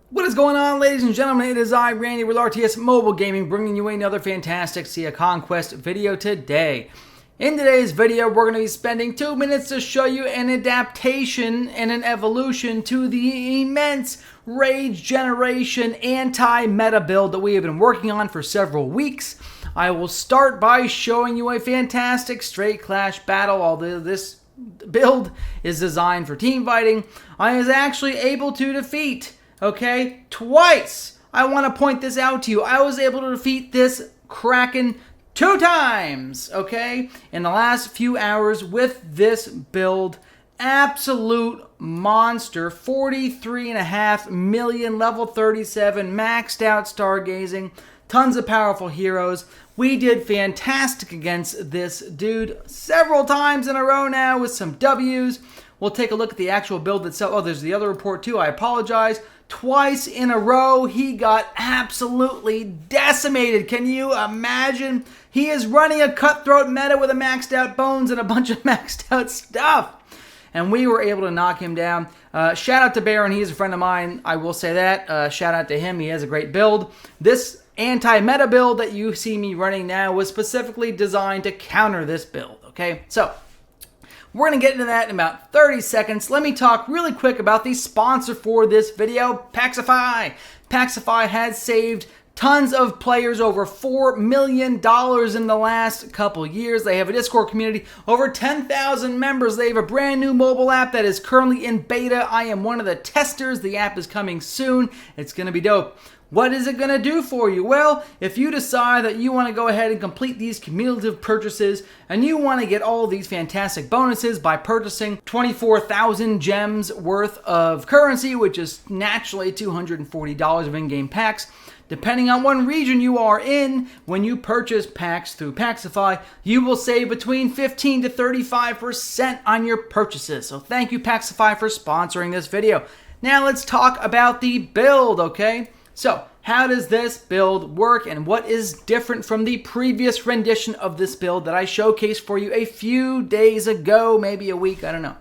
What is going on, ladies and gentlemen? It is I, Randy, with RTS Mobile Gaming, bringing you another fantastic Sea of Conquest video today. In today's video, we're going to be spending 2 minutes to show you an adaptation and an evolution to the immense Rage Generation anti-meta build that we have been working on for several weeks. I will start by showing you a fantastic straight clash battle, although this build is designed for team fighting. I was actually able to defeat twice. I want to point this out to you. I was able to defeat this Kraken 2 times, in the last few hours with this build. Absolute monster. 43.5 million, level 37, maxed out stargazing, tons of powerful heroes. We did fantastic against this dude several times in a row now with some W's. We'll take a look at the actual build itself. Oh, there's the other report too. I apologize. Twice in a row, he got absolutely decimated. Can you imagine? He is running a cutthroat meta with a maxed out bones and a bunch of maxed out stuff. And we were able to knock him down. Shout out to Baron. He is a friend of mine. I will say that. Shout out to him. He has a great build. This anti-meta build that you see me running now was specifically designed to counter this build. So we're going to get into that in about 30 seconds. Let me talk really quick about the sponsor for this video, Packsify. Packsify has saved tons of players, over $4 million in the last couple years. They have a Discord community, over 10,000 members. They have a brand new mobile app that is currently in beta. I am one of the testers. The app is coming soon. It's going to be dope. What is it going to do for you? Well, if you decide that you want to go ahead and complete these cumulative purchases and you want to get all these fantastic bonuses by purchasing 24,000 gems worth of currency, which is naturally $240 of in-game packs, depending on what region you are in, when you purchase packs through Packsify, you will save between 15 to 35% on your purchases. So thank you, Packsify, for sponsoring this video. Now let's talk about the build, So, how does this build work and what is different from the previous rendition of this build that I showcased for you a few days ago, maybe a week, I don't know.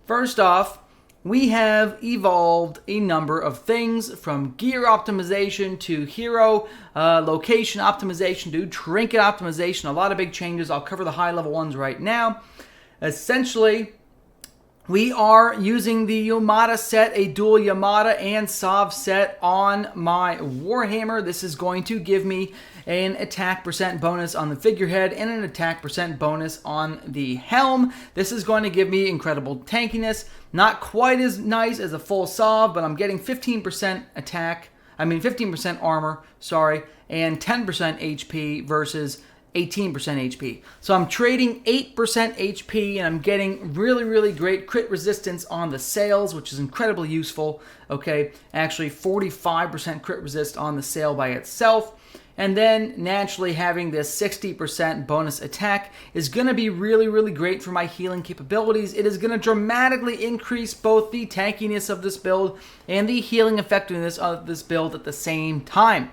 First off, we have evolved a number of things from gear optimization to hero location optimization to trinket optimization. A lot of big changes. I'll cover the high level ones right now. Essentially, we are using the Yamada set, a dual Yamada and Sov set on my Warhammer. This is going to give me an attack percent bonus on the figurehead and an attack percent bonus on the helm. This is going to give me incredible tankiness. Not quite as nice as a full Sov, but I'm getting 15% attack, 15% armor, and 10% HP versus 18% HP. So I'm trading 8% HP and I'm getting really, really great crit resistance on the sails, which is incredibly useful. Actually 45% crit resist on the sail by itself. And then naturally having this 60% bonus attack is going to be really, really great for my healing capabilities. It is going to dramatically increase both the tankiness of this build and the healing effectiveness of this build at the same time.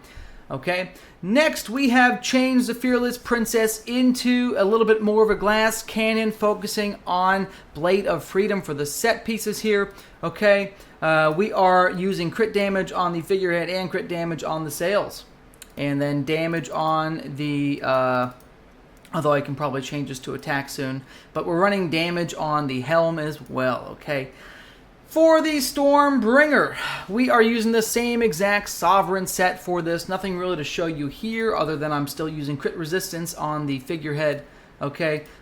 Next, we have changed the Fearless Princess into a little bit more of a glass cannon, focusing on Blade of Freedom for the set pieces here. We are using crit damage on the figurehead and crit damage on the sails. And then damage on the, although I can probably change this to attack soon, but we're running damage on the helm as well, For the Stormbringer, we are using the same exact Sovereign set for this. Nothing really to show you here other than I'm still using crit resistance on the figurehead.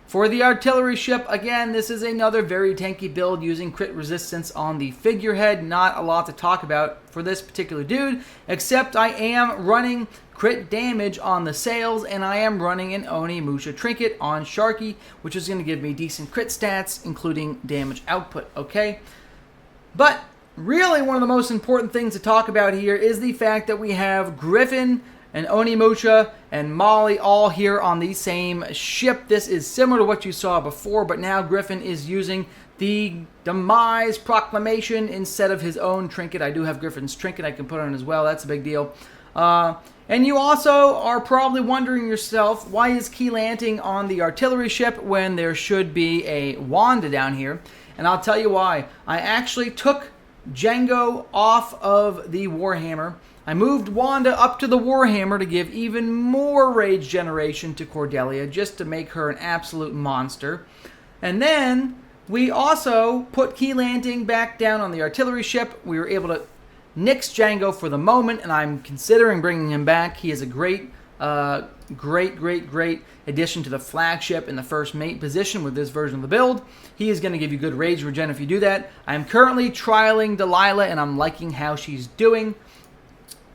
For the Artillery Ship, again, this is another very tanky build using crit resistance on the figurehead. Not a lot to talk about for this particular dude, except I am running crit damage on the sails, and I am running an Onimusha trinket on Sharky, which is going to give me decent crit stats, including damage output, But really one of the most important things to talk about here is the fact that we have Griffin and Onimusha and Molly all here on the same ship. This is similar to what you saw before, but now Griffin is using the Demise Proclamation instead of his own trinket. I do have Griffin's trinket I can put on as well. That's a big deal. And you also are probably wondering yourself, why is Keelanting on the artillery ship when there should be a Wanda down here? And I'll tell you why. I actually took Django off of the Warhammer. I moved Wanda up to the Warhammer to give even more rage generation to Cordelia, just to make her an absolute monster. And then we also put Key Landing back down on the artillery ship. We were able to nix Django for the moment, and I'm considering bringing him back. He is a great addition to the flagship in the first mate position with this version of the build. He is going to give you good rage regen if you do that. I am currently trialing Delilah, and I'm liking how she's doing.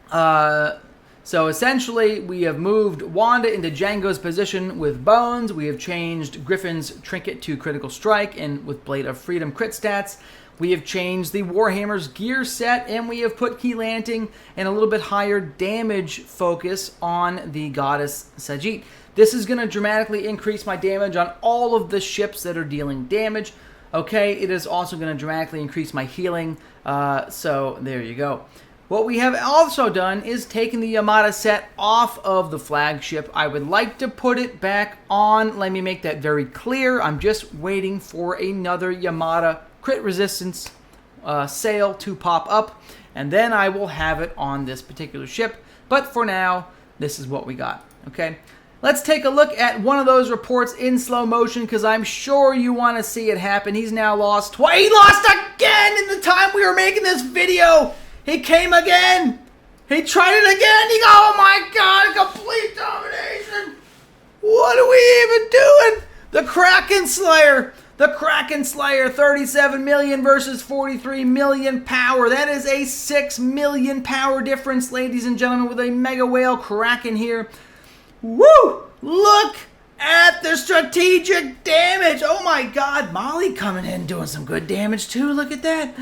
So essentially, we have moved Wanda into Django's position with Bones. We have changed Griffin's Trinket to Critical Strike and with Blade of Freedom crit stats. We have changed the Warhammer's gear set, and we have put Key Landing and a little bit higher damage focus on the Goddess Sajit. This is going to dramatically increase my damage on all of the ships that are dealing damage. Okay, it is also going to dramatically increase my healing. So there you go. What we have also done is taken the Yamada set off of the flagship. I would like to put it back on. Let me make that very clear. I'm just waiting for another Yamada crit resistance sail to pop up, and then I will have it on this particular ship. But for now, this is what we got. Okay, let's take a look at one of those reports in slow motion, because I'm sure you want to see it happen. He's now lost twice. He lost again in the time we were making this video. He came again. He tried it again. Oh my God, complete domination. What are we even doing? The Kraken Slayer. The Kraken Slayer, 37 million versus 43 million power. That is a 6 million power difference, ladies and gentlemen, with a Mega Whale Kraken here. Woo! Look at the strategic damage. Oh my God, Molly coming in doing some good damage too. Look at that.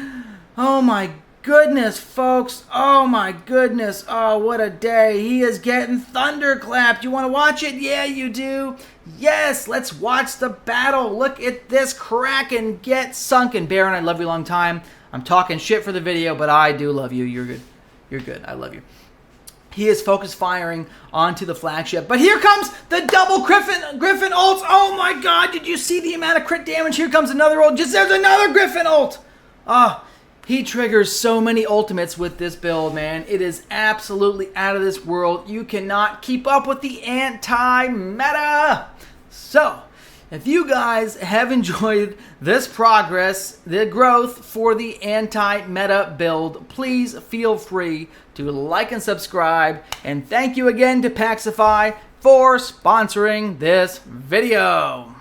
Oh my goodness, folks. Oh my goodness. Oh, what a day. He is getting thunderclapped. You want to watch it? Yeah, you do. Yes, let's watch the battle. Look at this Kraken get sunken. Baron, I love you a long time. I'm talking shit for the video, but I do love you. You're good. You're good. I love you. He is focus firing onto the flagship. But here comes the double Griffin ults. Oh my God, did you see the amount of crit damage? Here comes another ult. There's another Griffin ult. He triggers so many ultimates with this build, man. It is absolutely out of this world. You cannot keep up with the anti-meta. So, if you guys have enjoyed this progress, the growth for the anti-meta build, please feel free to like and subscribe. And thank you again to Packsify for sponsoring this video.